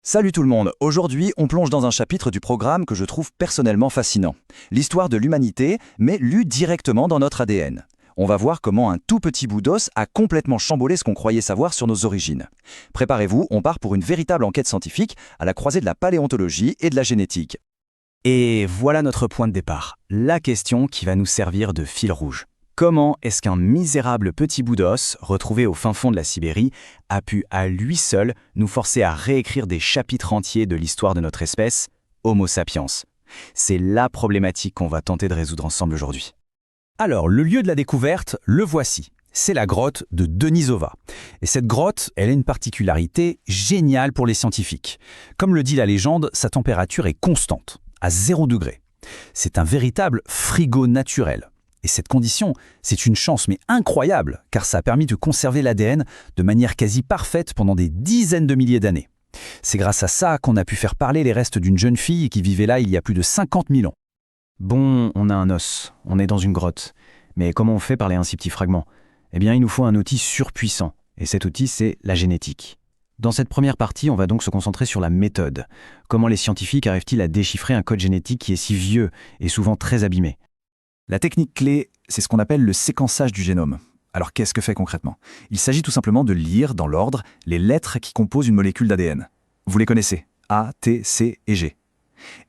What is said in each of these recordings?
Salut tout le monde, aujourd'hui on plonge dans un chapitre du programme que je trouve personnellement fascinant. L'histoire de l'humanité, mais lue directement dans notre ADN. On va voir comment un tout petit bout d'os a complètement chamboulé ce qu'on croyait savoir sur nos origines. Préparez-vous, on part pour une véritable enquête scientifique à la croisée de la paléontologie et de la génétique. Et voilà notre point de départ, la question qui va nous servir de fil rouge. Comment est-ce qu'un misérable petit bout d'os, retrouvé au fin fond de la Sibérie, a pu à lui seul nous forcer à réécrire des chapitres entiers de l'histoire de notre espèce, Homo sapiens? C'est la problématique qu'on va tenter de résoudre ensemble aujourd'hui. Alors, le lieu de la découverte, le voici. C'est la grotte de Denisova. Et cette grotte, elle a une particularité géniale pour les scientifiques. Comme le dit la légende, sa température est constante, à 0 degré. C'est un véritable frigo naturel. Et cette condition, c'est une chance mais incroyable, car ça a permis de conserver l'ADN de manière quasi parfaite pendant des dizaines de milliers d'années. C'est grâce à ça qu'on a pu faire parler les restes d'une jeune fille qui vivait là il y a plus de 50 000 ans. Bon, on a un os, on est dans une grotte. Mais comment on fait parler un si petit fragment? Eh bien, il nous faut un outil surpuissant. Et cet outil, c'est la génétique. Dans cette première partie, on va donc se concentrer sur la méthode. Comment les scientifiques arrivent-ils à déchiffrer un code génétique qui est si vieux et souvent très abîmé? La technique clé, c'est ce qu'on appelle le séquençage du génome. Alors qu'est-ce que fait concrètement? Il s'agit tout simplement de lire, dans l'ordre, les lettres qui composent une molécule d'ADN. Vous les connaissez, A, T, C et G.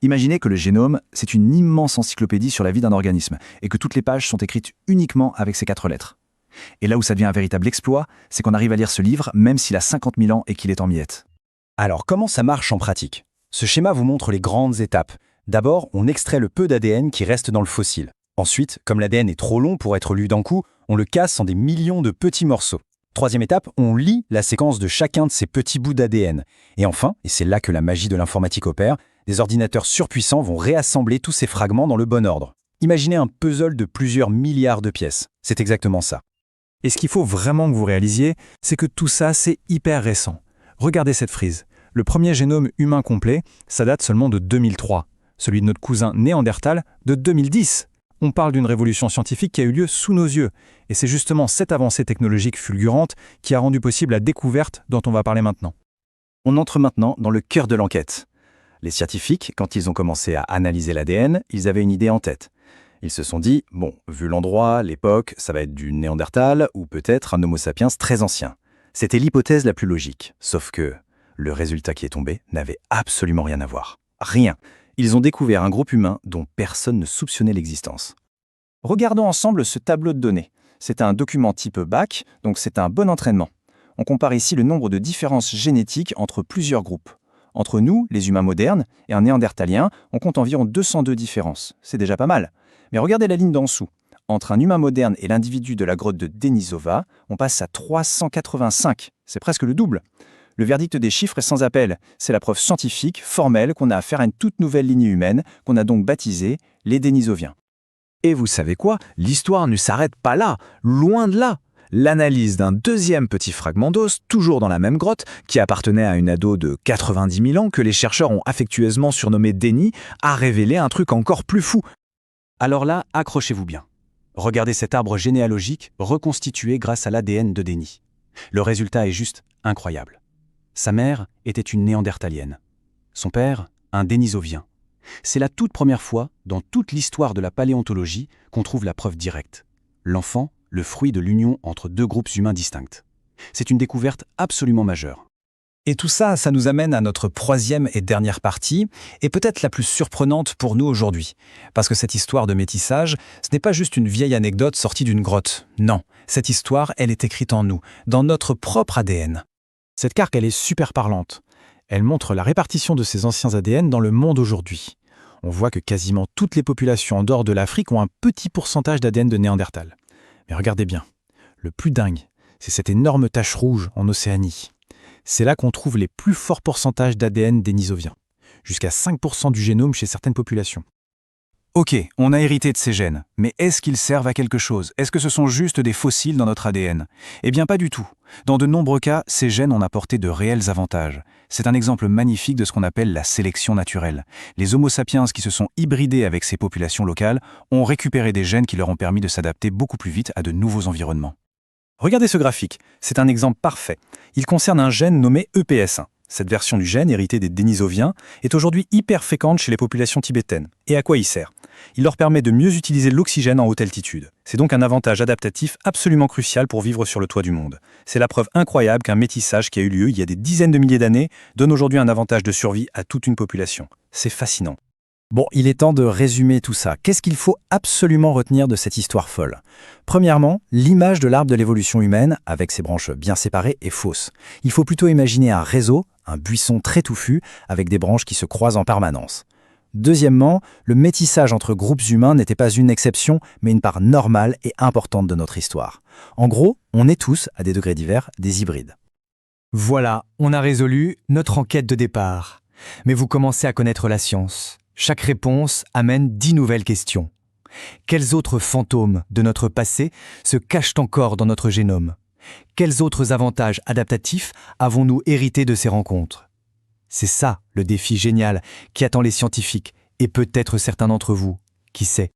Imaginez que le génome, c'est une immense encyclopédie sur la vie d'un organisme, et que toutes les pages sont écrites uniquement avec ces 4 lettres. Et là où ça devient un véritable exploit, c'est qu'on arrive à lire ce livre même s'il a 50 000 ans et qu'il est en miettes. Alors, comment ça marche en pratique? Ce schéma vous montre les grandes étapes. D'abord, on extrait le peu d'ADN qui reste dans le fossile. Ensuite, comme l'ADN est trop long pour être lu d'un coup, on le casse en des millions de petits morceaux. Troisième étape, on lit la séquence de chacun de ces petits bouts d'ADN. Et enfin, et c'est là que la magie de l'informatique opère, des ordinateurs surpuissants vont réassembler tous ces fragments dans le bon ordre. Imaginez un puzzle de plusieurs milliards de pièces. C'est exactement ça. Et ce qu'il faut vraiment que vous réalisiez, c'est que tout ça, c'est hyper récent. Regardez cette frise. Le premier génome humain complet, ça date seulement de 2003. Celui de notre cousin Néandertal, de 2010. On parle d'une révolution scientifique qui a eu lieu sous nos yeux. Et c'est justement cette avancée technologique fulgurante qui a rendu possible la découverte dont on va parler maintenant. On entre maintenant dans le cœur de l'enquête. Les scientifiques, quand ils ont commencé à analyser l'ADN, ils avaient une idée en tête. Ils se sont dit, bon, vu l'endroit, l'époque, ça va être du Néandertal ou peut-être un Homo sapiens très ancien. C'était l'hypothèse la plus logique, sauf que le résultat qui est tombé n'avait absolument rien à voir. Rien. Ils ont découvert un groupe humain dont personne ne soupçonnait l'existence. Regardons ensemble ce tableau de données. C'est un document type BAC, donc c'est un bon entraînement. On compare ici le nombre de différences génétiques entre plusieurs groupes. Entre nous, les humains modernes, et un néandertalien, on compte environ 202 différences. C'est déjà pas mal. Mais regardez la ligne d'en dessous. Entre un humain moderne et l'individu de la grotte de Denisova, on passe à 385. C'est presque le double. Le verdict des chiffres est sans appel. C'est la preuve scientifique, formelle, qu'on a affaire à une toute nouvelle lignée humaine, qu'on a donc baptisée les Denisoviens. Et vous savez quoi? L'histoire ne s'arrête pas là, loin de là. L'analyse d'un deuxième petit fragment d'os, toujours dans la même grotte, qui appartenait à une ado de 90 000 ans que les chercheurs ont affectueusement surnommé Denis, a révélé un truc encore plus fou. Alors là, accrochez-vous bien. Regardez cet arbre généalogique reconstitué grâce à l'ADN de Denis. Le résultat est juste incroyable. Sa mère était une néandertalienne. Son père, un dénisovien. C'est la toute première fois, dans toute l'histoire de la paléontologie, qu'on trouve la preuve directe. L'enfant, le fruit de l'union entre deux groupes humains distincts. C'est une découverte absolument majeure. Et tout ça, ça nous amène à notre troisième et dernière partie, et peut-être la plus surprenante pour nous aujourd'hui. Parce que cette histoire de métissage, ce n'est pas juste une vieille anecdote sortie d'une grotte. Non, cette histoire, elle est écrite en nous, dans notre propre ADN. Cette carte, elle est super parlante. Elle montre la répartition de ces anciens ADN dans le monde aujourd'hui. On voit que quasiment toutes les populations en dehors de l'Afrique ont un petit pourcentage d'ADN de Néandertal. Mais regardez bien, le plus dingue, c'est cette énorme tache rouge en Océanie. C'est là qu'on trouve les plus forts pourcentages d'ADN dénisoviens, jusqu'à 5% du génome chez certaines populations. Ok, on a hérité de ces gènes, mais est-ce qu'ils servent à quelque chose? Est-ce que ce sont juste des fossiles dans notre ADN? Eh bien pas du tout. Dans de nombreux cas, ces gènes ont apporté de réels avantages. C'est un exemple magnifique de ce qu'on appelle la sélection naturelle. Les Homo sapiens qui se sont hybridés avec ces populations locales ont récupéré des gènes qui leur ont permis de s'adapter beaucoup plus vite à de nouveaux environnements. Regardez ce graphique, c'est un exemple parfait. Il concerne un gène nommé EPS1. cette version du gène héritée des Denisoviens, est aujourd'hui hyper fréquente chez les populations tibétaines. Et à quoi il sert? Il leur permet de mieux utiliser l'oxygène en haute altitude. C'est donc un avantage adaptatif absolument crucial pour vivre sur le toit du monde. C'est la preuve incroyable qu'un métissage qui a eu lieu il y a des dizaines de milliers d'années donne aujourd'hui un avantage de survie à toute une population. C'est fascinant. Bon, il est temps de résumer tout ça. Qu'est-ce qu'il faut absolument retenir de cette histoire folle? Premièrement, l'image de l'arbre de l'évolution humaine, avec ses branches bien séparées, est fausse. Il faut plutôt imaginer un réseau, un buisson très touffu, avec des branches qui se croisent en permanence. Deuxièmement, le métissage entre groupes humains n'était pas une exception, mais une part normale et importante de notre histoire. En gros, on est tous, à des degrés divers, des hybrides. Voilà, on a résolu notre enquête de départ. Mais vous commencez à connaître la science. Chaque réponse amène 10 nouvelles questions. Quels autres fantômes de notre passé se cachent encore dans notre génome? Quels autres avantages adaptatifs avons-nous hérité de ces rencontres? C'est ça le défi génial qui attend les scientifiques et peut-être certains d'entre vous. Qui sait?